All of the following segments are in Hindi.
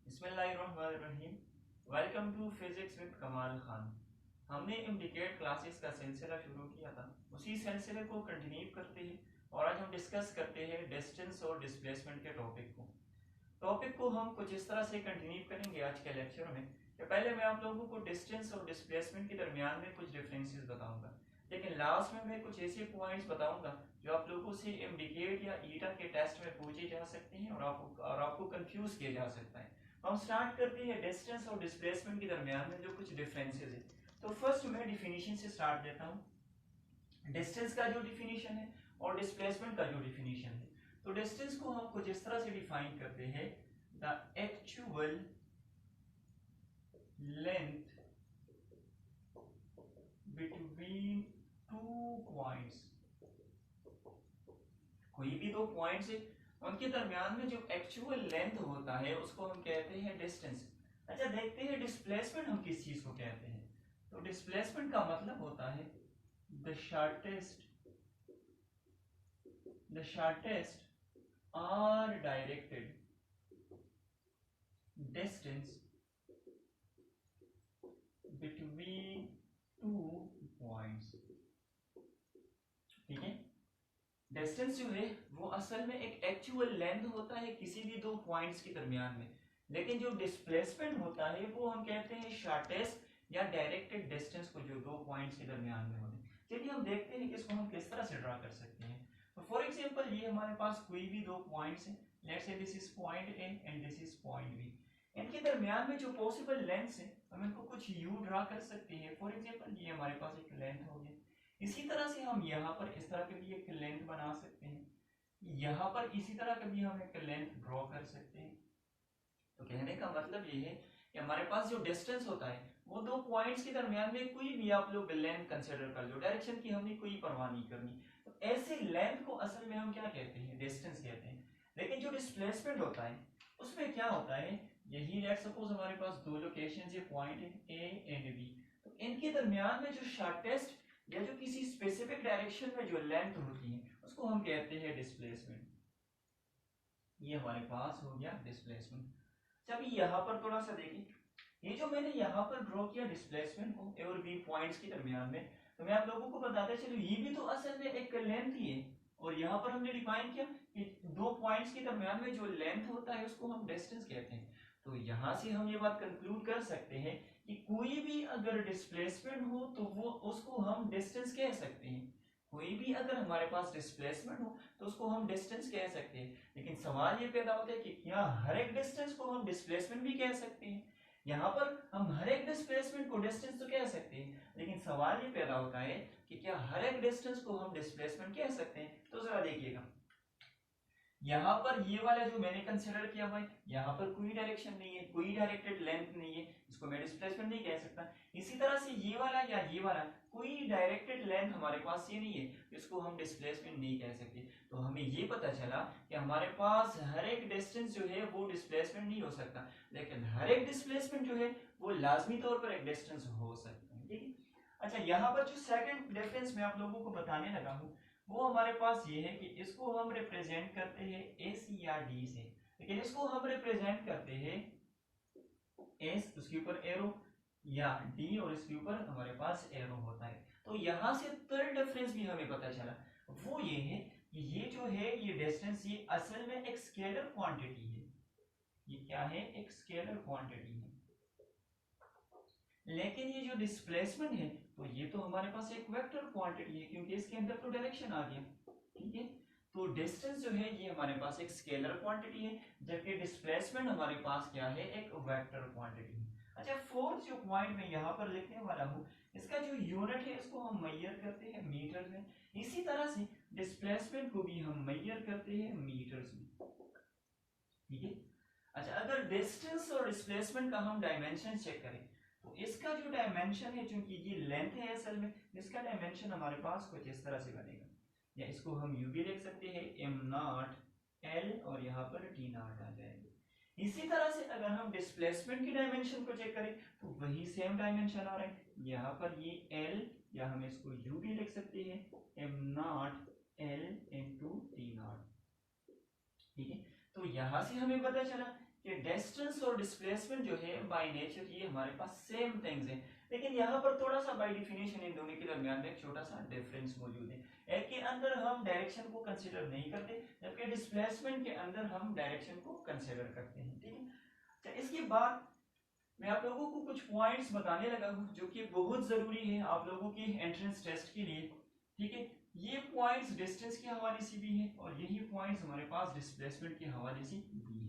बिस्मिल्लाहिर्रहमानिर्रहीम। वेलकम टू फिजिक्स विद कमाल खान। हमने इंडिकेट क्लासेस का सिलसिला शुरू किया था, उसी सिलसिले को कंटिन्यू करते हैं और आज हम डिस्कस करते हैं डिस्टेंस और डिस्प्लेसमेंट के टॉपिक को हम कुछ इस तरह से कंटिन्यू करेंगे आज के लेक्चर में कि पहले मैं आप लोगों को डिस्टेंस और डिस्प्लेसमेंट के दरमियान में कुछ डिफरेंसेस बताऊंगा, लेकिन लास्ट में मैं कुछ ऐसे पॉइंट्स बताऊंगा जो आप लोगों से इंडिकेट या ईटा के टेस्ट में पूछे जा सकते हैं और आपको कंफ्यूज किया जा सकता है। हम स्टार्ट करते हैं डिस्टेंस और डिस्प्लेसमेंट के दरमियान में जो कुछ डिफरेंसेस है। तो फर्स्ट मैं डिफिनीशन से स्टार्ट देता हूँ। डिस्टेंस का जो डिफिनीशन है और डिस्प्लेसमेंट का जो डिफिनीशन है, तो डिस्टेंस को हम कुछ इस तरह से डिफाइन करते हैं, the actual length between two points. कोई भी दो पॉइंट्स है उनके दरमियान में जो एक्चुअल लेंथ होता है उसको हम कहते हैं डिस्टेंस। अच्छा, देखते हैं डिस्प्लेसमेंट हम किस चीज को कहते हैं। तो डिस्प्लेसमेंट का मतलब होता है the shortest or directed distance between two points. ठीक है, डिस्टेंस जो है वो असल में एक एक्चुअल लेंथ होता है किसी भी दो पॉइंट्स के दरमियान में, लेकिन जो डिस्प्लेसमेंट होता है वो हम कहते हैं शॉर्टेस्ट या डायरेक्टेड डिस्टेंस को जो दो पॉइंट्स के दरमियान में होते हैं। चलिए हम देखते हैं कि इसको हम किस तरह से ड्रा कर सकते हैं। तो फॉर एग्जांपल ये हमारे पास कोई भी दो पॉइंट्स हैं, let's say this is point A and this is point B. इनके दरमियान में जो पॉसिबल लेंथ्स है हम इनको कुछ यू ड्रा कर सकते हैं। फॉर एग्जांपल ये हमारे पास एक लेंथ हो गया, इसी तरह से हम यहाँ पर इस तरह के भी एक लेंथ बना सकते हैं, यहाँ पर इसी तरह का भी हम एक लेंथ ड्रॉ कर सकते हैं। तो कहने का मतलब ये है कि हमारे पास जो डिस्टेंस होता है वो दो पॉइंट्स के दरमियान में कोई भी आप लोग लेंथ कंसीडर कर लो, डायरेक्शन की हमने कोई परवाह नहीं करनी। तो ऐसे लेंथ को असल में हम क्या कहते हैं, डिस्टेंस कहते हैं। लेकिन जो डिस्प्लेसमेंट होता है उसमें क्या होता है, यही लेट्स सपोज हमारे पास दो लोकेशन है, पॉइंट ए एंड बी, तो इनके दरमियान में जो शॉर्टेस्ट या जो किसी स्पेसिफिक डायरेक्शन में जो लेंथ होती है उसको हम कहते हैं डिस्प्लेसमेंट। ये हमारे पास हो गया डिस्प्लेसमेंट। जब यहाँ पर थोड़ा सा देखें, ये जो मैंने यहाँ पर ड्रॉ किया डिस्प्लेसमेंट को ए और बी पॉइंट्स के दरमियान में, तो मैं आप लोगों को बताता चलूं ये भी तो असल में एक लेंथ ही है, और यहाँ पर हमने डिफाइन किया कि दो पॉइंट्स के दरमियान में जो लेंथ होता है उसको हम डिस्टेंस कहते हैं। तो यहाँ से हम ये बात कंक्लूड कर सकते हैं कि कोई भी अगर डिस्प्लेसमेंट हो तो वो उसको हम डिस्टेंस कह सकते हैं। कोई भी अगर हमारे पास डिस्प्लेसमेंट हो तो उसको हम डिस्टेंस कह सकते हैं। लेकिन सवाल ये पैदा होता है कि क्या हर एक डिस्टेंस को हम डिस्प्लेसमेंट भी कह सकते हैं। यहाँ पर हम हर एक डिस्प्लेसमेंट को डिस्टेंस तो कह सकते हैं, लेकिन सवाल ये पैदा होता है कि क्या हर एक डिस्टेंस को हम डिस्प्लेसमेंट कह सकते हैं। तो जरा देखिएगा, यहाँ पर ये वाला जो मैंने कंसिडर किया भाई, यहाँ पर कोई डायरेक्शन नहीं है, कोई डायरेक्टेड लेंथ नहीं है, इसको मैं डिस्प्लेसमेंट नहीं कह सकता। इसी तरह से ये वाला या ये वाला कोई डायरेक्टेड लेंथ हमारे पास ये नहीं है, इसको हम डिस्प्लेसमेंट नहीं कह सकते। तो हमें ये पता चला कि हमारे पास हर एक डिस्टेंस जो है वो डिस्प्लेसमेंट नहीं हो सकता, लेकिन हर एक डिस्प्लेसमेंट जो है वो लाजमी तौर पर एक डिस्टेंस हो सकता है। ठीक है, अच्छा यहाँ पर जो सेकंड डिफरेंस मैं आप लोगों को बताने लगा हूँ वो हमारे पास ये है कि इसको हम रिप्रेजेंट करते हैं एस या डी से, लेकिन इसको हम रिप्रेजेंट करते हैं एस, उसके ऊपर एरो, या डी और इसके ऊपर हमारे पास एरो होता है। तो यहां से थर्ड डिफरेंस भी हमें पता चला, वो ये है कि ये जो है ये डिस्टेंस ये असल में एक स्केलर क्वांटिटी है। ये क्या है, एक स्केलर क्वांटिटी है। लेकिन ये जो डिस्प्लेसमेंट है तो ये तो हमारे पास एक वेक्टर क्वांटिटी है, क्योंकि इसके अंदर तो डायरेक्शन आ गया। ठीक है, तो डिस्टेंस जो है ये हमारे पास एक स्केलर क्वांटिटी है, जबकि डिस्प्लेसमेंट हमारे पास क्या है, एक वेक्टर क्वांटिटी है। अच्छा, फोर्थ जो पॉइंट मैं यहाँ पर लिखने वाला हूँ, इसका जो यूनिट है इसको हम मेजर करते हैं मीटर में। इसी तरह से डिस्प्लेसमेंट को भी हम मेजर करते हैं मीटर्स में। ठीक है, अच्छा अगर डिस्टेंस और डिस्प्लेसमेंट का हम डायमेंशन चेक करें तो इसका जो डायमेंशन है, चूंकि ये लेंथ है असल में, इसका डायमेंशन हमारे पास कुछ इस तरह से बनेगा, या इसको हम यू भी लिख सकते हैं एम नॉट एल और यहाँ पर टी नॉट आ जाएगा। इसी तरह से अगर हम डिस्प्लेसमेंट की डायमेंशन को चेक करें तो वही सेम डायमेंशन आ रहा है, यहाँ पर ये एल या हम इसको यू भी लिख सकते हैं am naught L into T not. ठीक है, तो यहां से हमें पता चला कि डिस्टेंस और डिस्प्लेसमेंट जो है बाय नेचर ये हमारे पास सेम थिंग्स है, लेकिन यहाँ पर थोड़ा सा बाय डिफिनेशन इन दोनों के दरमियान में एक छोटा सा डिफरेंस मौजूद है। एक के अंदर हम डायरेक्शन को कंसीडर नहीं करते, जबकि डिस्प्लेसमेंट के अंदर हम डायरेक्शन को कंसीडर करते हैं। ठीक है, तो इसके बाद मैं आप लोगों को कुछ पॉइंट्स बताने लगा हूँ जो कि बहुत जरूरी है आप लोगों की एंट्रेंस टेस्ट के लिए। ठीक है, ये पॉइंट्स डिस्टेंस के हवाले से भी है और यही पॉइंट्स हमारे पास डिस्प्लेसमेंट के हवाले से भी है।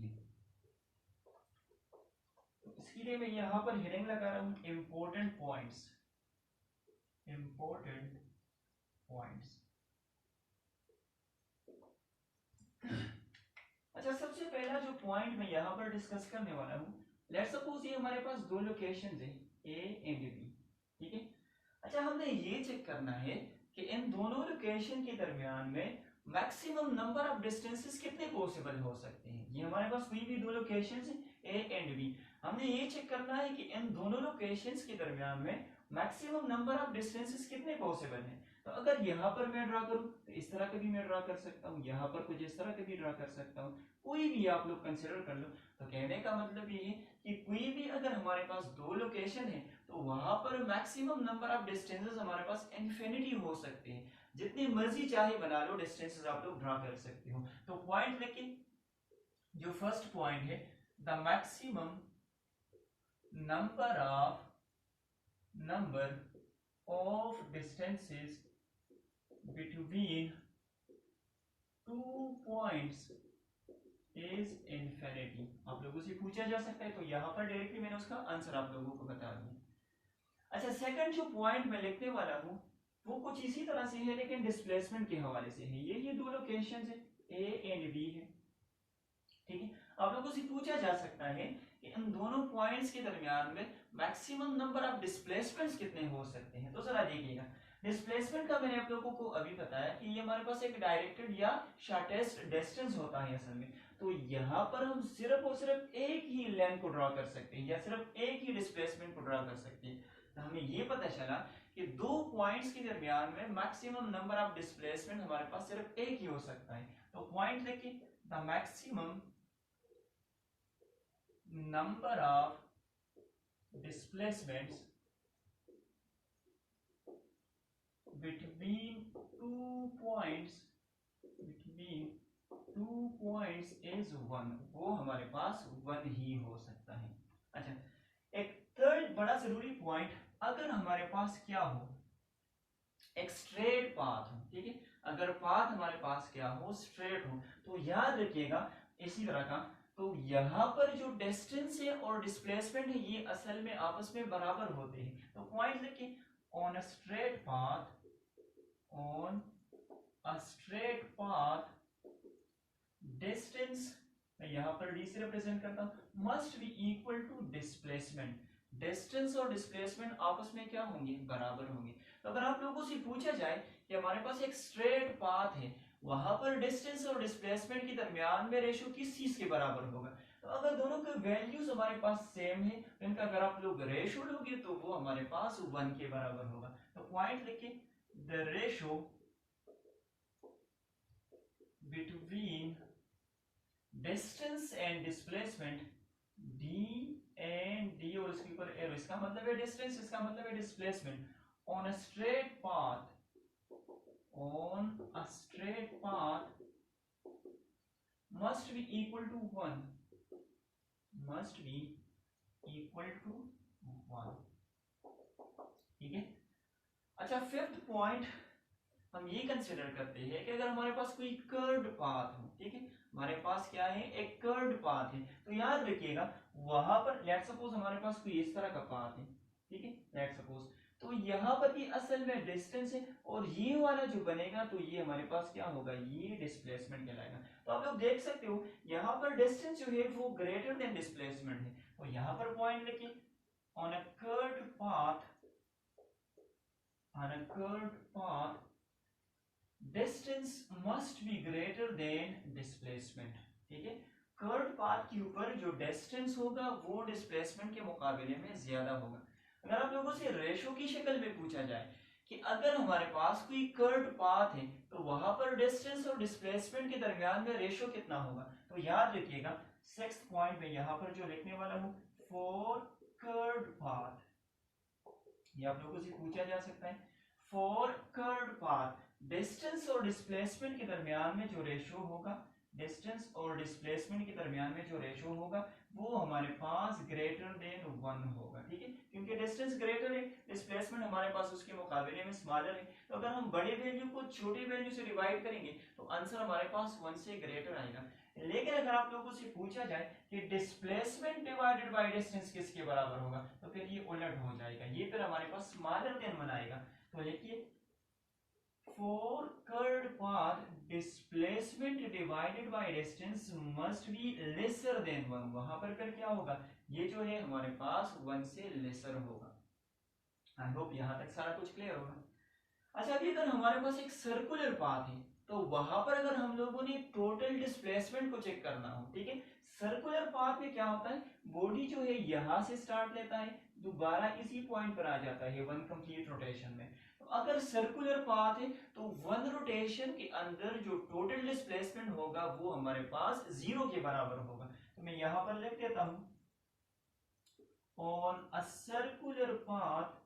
तो इसके लिए मैं यहाँ पर हेडिंग लगा रहा हूँ इंपॉर्टेंट पॉइंट्स। Important points. अच्छा, सबसे पहला जो पॉइंट मैं यहाँ पर डिस्कस करने वाला हूँ, लेट्स सपोज ये हमारे पास दो लोकेशंस हैं ए एंड बी। ठीक है, अच्छा हमने ये चेक करना है कि इन दोनों लोकेशन के दरमियान में मैक्सिमम नंबर ऑफ डिस्टेंसेस कितने पॉसिबल हो सकते हैं। ये हमारे पास कोई भी दो लोकेशंस हैं ए एंड बी, हमने ये चेक करना है कि इन दोनों लोकेशंस के दरमियान में मैक्सिमम नंबर ऑफ डिस्टेंसेस कितने पॉसिबल हैं। तो अगर यहाँ पर मैं ड्रा करूं तो इस तरह का भी मैं ड्रा कर सकता हूँ, यहाँ पर कुछ इस तरह का भी ड्रा कर सकता हूँ, कोई भी आप लोग कंसिडर कर लो। तो कहने का मतलब ये है कि कोई भी अगर हमारे पास दो लोकेशन है तो वहां पर मैक्सिमम नंबर ऑफ डिस्टेंसेस हमारे पास इन्फिनिटी हो सकते हैं, जितनी मर्जी चाहे बना लो डिस्टेंसेस आप लोग ड्रा कर सकते हो। तो पॉइंट लेकिन जो फर्स्ट पॉइंट है, the maximum number of distances between 2 points is infinity। आप लोगों से पूछा जा सकता है, तो यहाँ पर डायरेक्टली मैंने उसका आंसर आप लोगों को बता दिया। अच्छा, सेकंड जो पॉइंट मैं लिखने वाला हूँ वो कुछ इसी तरह से है, लेकिन डिस्प्लेसमेंट के हवाले से है। ये दो लोकेशंस है ए एंड बी है। ठीक है, आप लोगों से पूछा जा सकता है कि इन दोनों पॉइंट्स के दरमियान में मैक्सिमम नंबर ऑफ डिस्प्लेसमेंट्स कितने हो सकते हैं। तो जरा देखिएगा, डिस्प्लेसमेंट का मैंने आप लोगों को अभी बताया कि ये हमारे पास एक डायरेक्टेड या शॉर्टेस्ट डिस्टेंस होता है असल में। तो यहाँ पर हम सिर्फ और सिर्फ एक ही लेंथ को ड्रॉ कर सकते हैं या सिर्फ एक ही डिस्प्लेसमेंट को ड्रॉ कर सकते हैं। तो हमें ये पता चला कि दो पॉइंट्स के दरमियान में मैक्सिमम नंबर ऑफ डिस्प्लेसमेंट हमारे पास सिर्फ एक ही हो सकता है। तो पॉइंट देखिए, the maximum number of displacements between 2 points is 1। वो हमारे पास 1 ही हो सकता है। अच्छा, एक थर्ड बड़ा जरूरी पॉइंट, अगर हमारे पास क्या हो, एक स्ट्रेट पाथ हो। ठीक है, अगर पाथ हमारे पास क्या हो, स्ट्रेट हो, तो याद रखिएगा इसी तरह का, तो यहाँ पर जो डिस्टेंस है और डिस्प्लेसमेंट है ये असल में आपस में बराबर होते हैं। तो पॉइंट लिखिए, on a straight path distance, मैं यहाँ पर डी से रिप्रेजेंट करता हूँ, must be equal to displacement. Distance और डिस्प्लेसमेंट आपस में क्या होंगे, बराबर होंगे। तो अगर आप लोगों से पूछा जाए कि हमारे पास एक स्ट्रेट पाथ है, वहां पर डिस्टेंस और डिस्प्लेसमेंट के दरमियान में रेशो किस चीज के बराबर होगा, तो अगर दोनों के वैल्यूज हमारे पास सेम है तो इनका अगर आप लोग रेशो लोगे तो वो हमारे पास 1 के बराबर होगा। तो पॉइंट लिखिए, the ratio between distance and displacement D and D, और इसके ऊपर एरो, इसका मतलब है डिस्टेंस, इसका मतलब है displacement, on a straight path must be equal to 1, must be equal to 1। ठीक है, अच्छा फिफ्थ पॉइंट हम ये कंसिडर करते हैं कि अगर हमारे पास कोई कर्व्ड पाथ हो। ठीक है, हमारे पास क्या है, एक कर्व्ड पाथ है, तो याद रखिएगा वहां पर लेट सपोज हमारे पास कोई इस तरह का पाथ है। ठीक है, लेट सपोज, तो यहाँ पर ये असल में डिस्टेंस है और ये वाला जो बनेगा तो ये हमारे पास क्या होगा, ये डिस्प्लेसमेंट कहलाएगा। तो आप लोग देख सकते हो यहाँ पर डिस्टेंस जो है वो ग्रेटर देन डिस्प्लेसमेंट है। तो यहाँ पर पॉइंट लिखिए, on a curved path distance must be greater than displacement. ठीक है, कर्व्ड पाथ के ऊपर जो डिस्टेंस होगा वो डिस्प्लेसमेंट के मुकाबले में ज्यादा होगा। अगर आप लोगों से रेशो की शक्ल में पूछा जाए कि अगर हमारे पास कोई कर्व्ड पाथ है तो वहां पर डिस्टेंस और डिस्प्लेसमेंट के दरमियान में रेशो कितना होगा, तो याद रखिएगा सिक्स्थ पॉइंट में यहाँ पर जो लिखने वाला हूँ, फॉर कर्व्ड पाथ, ये आप लोगों से पूछा जा सकता है। फॉर कर्व्ड पाथ डिस्टेंस और डिस्प्लेसमेंट के दरमियान में जो रेशो होगा, डिस्टेंस और डिस्प्लेसमेंट के दरमियान में जो रेशो होगा वो हमारे पास ग्रेटर देन 1 होगा, ठीक है, क्योंकि डिस्टेंस ग्रेटर है, डिस्प्लेसमेंट हमारे पास उसके मुकाबले में स्मॉलर है। तो अगर हम बड़े वैल्यू को छोटे वैल्यू से डिवाइड करेंगे तो आंसर हमारे पास 1 से ग्रेटर आएगा। लेकिन अगर आप लोगों से पूछा जाए कि डिस्प्लेसमेंट डिवाइडेड बाय डिस्टेंस किसके बराबर होगा, तो फिर ये उलट हो जाएगा, ये फिर हमारे पास स्मॉलर देन 1 आएगा। तो लिखिए for curved path displacement divided by distance must be lesser than 1, वहां पर फिर क्या होगा, ये जो है हमारे पास 1 से लेसर होगा। आई होप यहां तक सारा कुछ क्लियर होगा। अच्छा, अभी अगर हमारे पास एक सर्कुलर पाथ है तो वहां पर अगर हम लोगों ने टोटल डिस्प्लेसमेंट को चेक करना हो, ठीक है, सर्कुलर पाथ में क्या होता है, बॉडी जो है यहां से स्टार्ट लेता है, दोबारा इसी पॉइंट पर आ जाता है वन कंप्लीट रोटेशन में। तो अगर सर्कुलर पाथ है तो वन रोटेशन के अंदर जो टोटल डिस्प्लेसमेंट होगा वो हमारे पास 0 के बराबर होगा। तो मैं यहां पर लिख देता हूं, on a circular path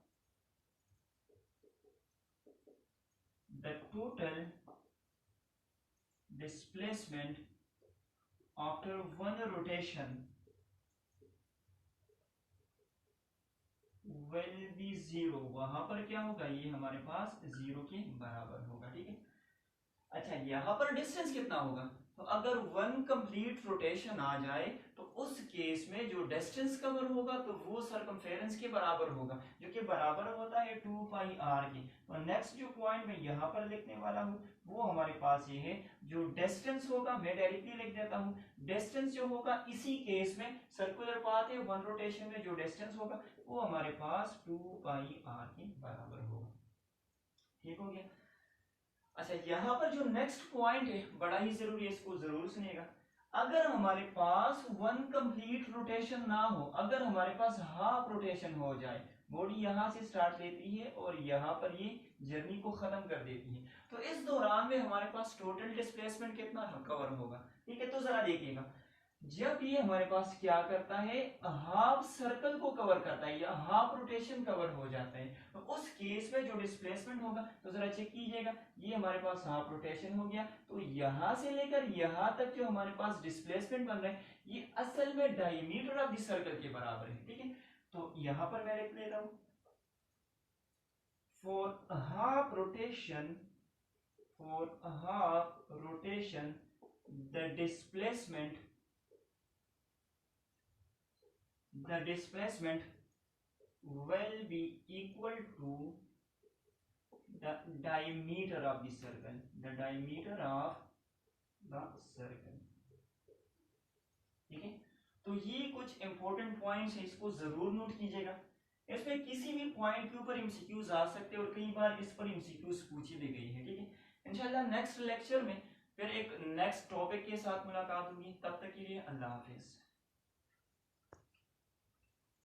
the total displacement after one rotation will be 0, वहां पर क्या होगा, ये हमारे पास 0 के बराबर होगा, ठीक है। अच्छा, यहाँ पर डिस्टेंस कितना होगा, तो अगर वन कंप्लीट रोटेशन आ जाए तो उस केस में जो डिस्टेंस कवर होगा तो वो सरकमफेरेंस के बराबर होगा, जो कि बराबर होता है 2 पाई आर के। तो नेक्स्ट जो पॉइंट मैं यहाँ पर लिखने वाला हूँ वो हमारे पास ये है, जो डिस्टेंस होगा मैं डायरेक्टली लिख देता हूँ, डिस्टेंस जो होगा इसी केस में सर्कुलर पाथ है, वन रोटेशन में जो डिस्टेंस होगा वो हमारे पास 2 पाई आर के बराबर होगा, ठीक हो गया। अच्छा, यहाँ पर जो नेक्स्ट पॉइंट है बड़ा ही जरूरी है, इसको जरूर सुनिएगा। अगर हमारे पास वन कंप्लीट रोटेशन ना हो, अगर हमारे पास हाफ रोटेशन हो जाए, बॉडी यहां से स्टार्ट लेती है और यहाँ पर ये जर्नी को खत्म कर देती है, तो इस दौरान में हमारे पास टोटल डिस्प्लेसमेंट कितना कवर होगा, ठीक है। तो जरा देखिएगा, जब ये हमारे पास क्या करता है, हाफ सर्कल को कवर करता है या हाफ रोटेशन कवर हो जाता है, तो उस केस में जो डिस्प्लेसमेंट होगा, तो जरा चेक कीजिएगा, ये हमारे पास हाफ रोटेशन हो गया, तो यहां से लेकर यहां तक जो हमारे पास डिस्प्लेसमेंट बन रहा है ये असल में डायमीटर ऑफ द सर्कल के बराबर है, ठीक है। तो यहां पर मैं लिख लेता हूं, for half rotation, for half rotation the displacement will be equal to the diameter of the circle, the diameter of the circle, ठीक है। तो ये कुछ इंपॉर्टेंट पॉइंट्स है, इसको जरूर नोट कीजिएगा। इसमें किसी भी पॉइंट के ऊपर एमसीक्यूज आ सकते हैं और कई बार इस पर एमसीक्यूज पूछी भी गई है, ठीक है। इंशाल्लाह नेक्स्ट लेक्चर में फिर एक नेक्स्ट टॉपिक के साथ मुलाकात होगी, तब तक के लिए अल्लाह हाफिज।